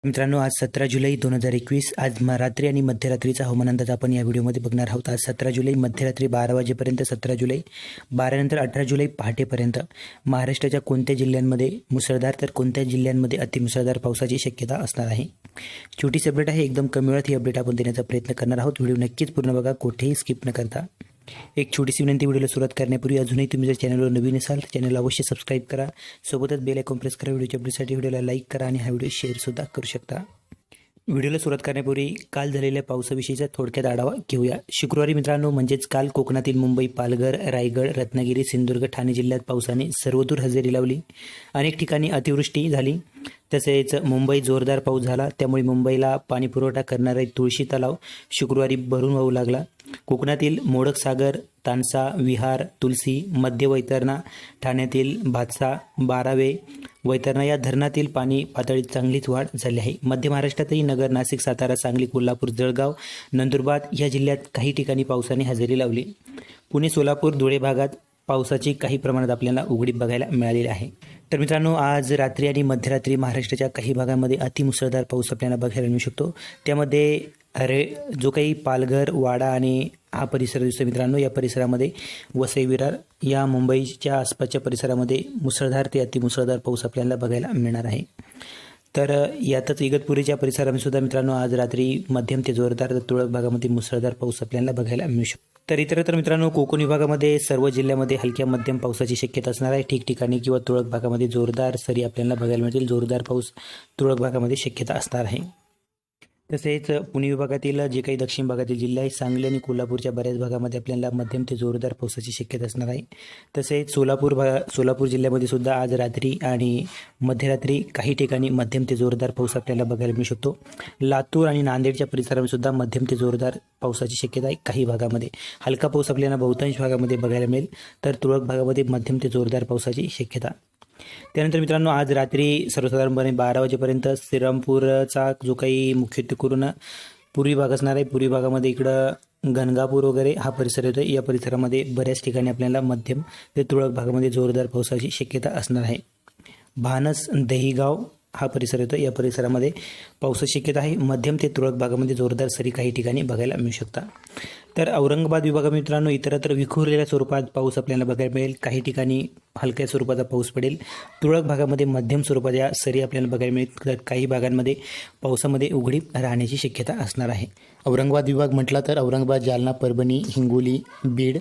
मित्रांनो, आज 17 जुलै 2021 आज रात्री आणि मध्यरात्रीचा हवामान अंदाज आपण या व्हिडिओमध्ये बघणार आहोत। आज 17 जुलै मध्यरात्री 12 वाजेपर्यंत, 17 जुलै 12 नंतर 18 जुलै पहाटेपर्यंत महाराष्ट्राच्या कोणत्या जिल्ह्यांमध्ये मुसळधार तर कोणत्या जिल्ह्यांमध्ये अतिमुसळधार पावसाची शक्यता असणार आहे। छोटीशी अपडेट आहे, एकदम कमी वेळात ही अपडेट आपण देण्याचा प्रयत्न करणार आहोत। व्हिडिओ नक्कीच पूर्ण बघा, कुठेही स्किप न करता। एक छोटीशी विनंती, व्हिडिओला सुरुवात करण्यापूर्वी अजूनही तुम्ही जर चॅनलवर नवीन असाल तर चॅनलला अवश्य सबस्क्राईब करा, सोबतच बेल आयकॉन प्रेस करा। व्हिडिओच्या अपडेटसाठी व्हिडिओला लाईक करा आणि हा व्हिडिओ शेअरसुद्धा करू शकता। व्हिडिओला सुरुवात करण्यापूर्वी काल झालेल्या पावसाविषयीचा थोडक्यात आढावा घेऊया। शुक्रवारी मित्रांनो, म्हणजेच काल कोकणातील मुंबई, पालघर, रायगड, रत्नागिरी, सिंधुदुर्ग, ठाणे जिल्ह्यात पावसाने सर्वदूर हजेरी लावली। अनेक ठिकाणी अतिवृष्टी झाली, तसेच मुंबईत जोरदार पाऊस झाला, त्यामुळे मुंबईला पाणीपुरवठा करणारा तुळशी तलाव शुक्रवारी भरून वाहू लागला। कोकणातील मोडक सागर, तानसा, विहार, तुलसी, मध्य वैतरणा, ठाण्यातील भातसा, बारावे, वैतरणा या धरणातील पाणी पातळीत चांगलीच वाढ झाली आहे। मध्य महाराष्ट्रातही नगर, नाशिक, सातारा, सांगली, कोल्हापूर, जळगाव, नंदुरबार या जिल्ह्यात काही ठिकाणी पावसाने हजेरी लावली। पुणे, सोलापूर, धुळे भागात पावसाची काही प्रमाणात आपल्याला उघडीप बघायला मिळालेली आहे। तर मित्रांनो, आज रात्री आणि मध्यरात्री महाराष्ट्राच्या काही भागांमध्ये अतिमुसळधार पाऊस आपल्याला बघायला मिळू शकतो। त्यामध्ये जो काही पालघर, वाडा आणि हा परिसर दिसतो मित्रांनो, या परिसरामध्ये वसई, विरार या मुंबईच्या आसपासच्या परिसरामध्ये मुसळधार ते अतिमुसळधार पाऊस आपल्याला बघायला मिळणार आहे। तर यातच इगतपुरीच्या परिसरामध्ये सुद्धा मित्रांनो आज रात्री मध्यम ते जोरदार तर तुरळक भागामध्ये मुसळधार पाऊस आपल्याला बघायला मिळू शकतो। तर इतरत्र मित्रांनो, कोकण विभागामध्ये सर्व जिल्ह्यामध्ये हलक्या मध्यम पावसाची शक्यता असणार आहे। ठिकठिकाणी किंवा तुरळक भागामध्ये जोरदार सरी आपल्याला बघायला मिळतील। जोरदार पाऊस तुरळक भागामध्ये शक्यता असणार आहे। तसेच पुणे विभागातील जे काही दक्षिण भागातील जिल्हे आहेत, सांगली आणि कोल्हापूरच्या बऱ्याच भागामध्ये आपल्याला मध्यम ते जोरदार पावसाची शक्यता असणार आहे। तसेच सोलापूर जिल्ह्यामध्ये सुद्धा आज रात्री आणि मध्यरात्री काही ठिकाणी मध्यम ते जोरदार पाऊस आपल्याला बघायला मिळू शकतो। लातूर आणि नांदेडच्या परिसरामध्ये सुद्धा मध्यम ते जोरदार पावसाची शक्यता आहे। काही भागामध्ये हलका पाऊस आपल्याला बहुतांश भागामध्ये बघायला मिळेल, तर तुरळक भागामध्ये मध्यम ते जोरदार पावसाची शक्यता। त्यानंतर मित्रांनो, आज रात्री सर्वसाधारणपणे 12 वाजेपर्यंत श्रीरामपूरचा जो काही मुख्यत्वे करून पूर्वी भाग असणार आहे, पूर्वी भागामध्ये इकडं गणगापूर वगैरे हा परिसर येतो, या परिसरामध्ये बऱ्याच ठिकाणी आपल्याला मध्यम ते तुरळक भागामध्ये जोरदार पावसाची शक्यता असणार आहे। भानस, दहिगाव हा परिसर येतो, या परिसरामध्ये पावसाची शक्यता आहे। मध्यम ते तुरळक भागामध्ये जोरदार सरी काही ठिकाणी बघायला मिळू शकतात। तर औरंगाबाद विभागात मित्रांनो इतरत्र विखुरलेल्या स्वरूपात पाऊस आपल्याला बघायला मिळेल। काही ठिकाणी हलक्या स्वरूपाचा पाऊस पडेल, तुरळक भागामध्ये मध्यम स्वरूपाच्या सरी आपल्याला बघायला मिळेल, तर काही भागांमध्ये पावसामध्ये उघडीप राहण्याची शक्यता असणार आहे। औरंगाबाद विभाग म्हटला तर औरंगाबाद, जालना, परभणी, हिंगोली, बीड,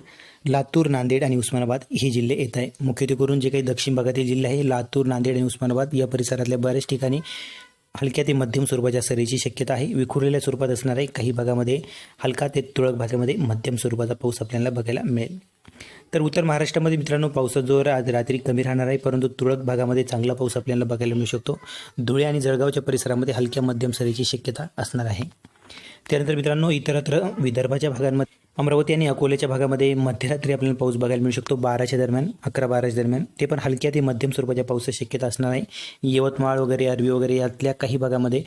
लातूर, नांदेड आणि उस्मानाबाद हे जिल्हे येत आहे। मुख्यत्वे करून जे काही दक्षिण भागातील जिल्हे आहे, लातूर, नांदेड आणि उस्मानाबाद या परिसरातल्या बऱ्याच ठिकाणी हलक्या ते मध्यम स्वरूपाच्या सरीची शक्यता आहे। विखुरलेल्या स्वरूपात असणार आहे, काही भागामध्ये हलका ते तुरळक भागामध्ये मध्यम स्वरूपाचा पाऊस आपल्याला बघायला मिळेल। तर उत्तर महाराष्ट्रामध्ये मित्रांनो पावसाचा जोर आज रात्री कमी राहणार आहे, परंतु तुरळक भागामध्ये चांगला पाऊस आपल्याला बघायला मिळू शकतो। धुळे आणि जळगावच्या परिसरामध्ये हलक्या मध्यम सरीची शक्यता असणार आहे। त्यानंतर मित्रांनो इतरत्र विदर्भाच्या भागांमध्ये अमरावती आणि अकोल्याच्या भागामध्ये मध्यरात्री आपल्याला पाऊस बघायला मिळू शकतो। 12च्या दरम्यान, 11-12च्या दरम्यान, ते पण हलक्या ते मध्यम स्वरूपाच्या पावसाची शक्यता असणार आहे। यवतमाळ वगैरे, अरवी वगैरे यातल्या काही भागामध्ये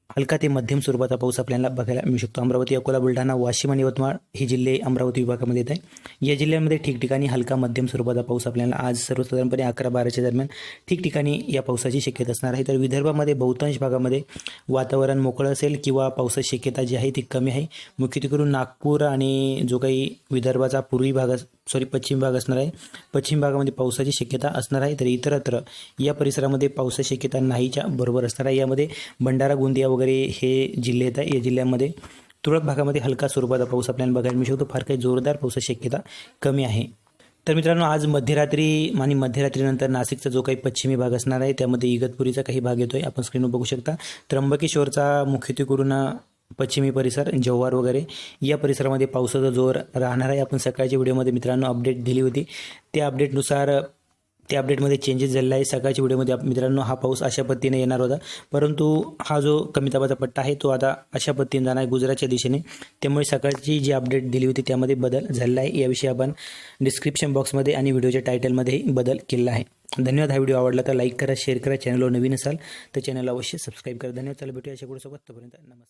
हलका ते मध्यम स्वरूपाचा पाऊस आपल्याला बघायला मिळू शकतो। अमरावती, अकोला, बुलढाणा, वाशिम आणि यवतमाळ हे जिल्हे अमरावती विभागामध्ये येत आहे। या जिल्ह्यांमध्ये ठिकठिकाणी हलका मध्यम स्वरूपाचा पाऊस आपल्याला आज सर्वसाधारणपणे 11-12च्या दरम्यान ठिकठिकाणी या पावसाची शक्यता असणार आहे। तर विदर्भामध्ये बहुतांश भागामध्ये वातावरण मोकळं असेल किंवा पावसाची शक्यता जी आहे ती कमी आहे। मुख्यत्वे करून नागपूर आणि जो काही विदर्भाचा पश्चिम भाग असणार आहे, पश्चिम भागामध्ये पावसाची शक्यता असणार आहे। तर इतरत्र या परिसरामध्ये पावसाची शक्यता नाहीच्या बरोबर असणार आहे। यामध्ये भंडारा, गोंदिया वगैरे हे जिल्हे आहेत, या जिल्ह्यांमध्ये तुरळक भागामध्ये हलका स्वरूपाचा पाऊस आपल्याला बघायला मिळू शकतो। फार काही जोरदार पावसाची शक्यता कमी आहे। तर मित्रांनो, आज मध्यरात्री आणि मध्यरात्रीनंतर नाशिकचा जो काही पश्चिमी भाग असणार आहे, त्यामध्ये इगतपुरीचा काही भाग येतोय, आपण स्क्रीनवर बघू शकता। त्र्यंबकेश्वरचा मुख्यत्वे करून पश्चिमी परिसर, जव्हार वगैरे या परिसरामध्ये पावसाचा जोर राहणार आहे। आपण सकाळच्या व्हिडिओमध्ये मित्रांनो अपडेट दिली होती, त्या अपडेटमध्ये चेंजेस झालेला आहे। सकाळच्या व्हिडिओमध्ये मित्रांनो हा पाऊस अशा पद्धतीने येणार होता, परंतु हा जो कमी दाबाचा पट्टा आहे तो आता अशा पद्धतीने जाणार आहे गुजरातच्या दिशेने, त्यामुळे सकाळची जी अपडेट दिली होती त्यामध्ये बदल झालेला आहे। याविषयी आपण डिस्क्रिप्शन बॉक्समध्ये आणि व्हिडिओच्या टायटलमध्येही बदल केलेला आहे। धन्यवाद। हा व्हिडिओ आवडला तर लाईक करा, शेअर करा, चॅनलवर नवीन असाल तर चॅनलला अवश्य सबस्क्राईब करा। धन्यवाद। चला भेटूया अशा पुढे सोबत, तोपर्यंत नमस्कार।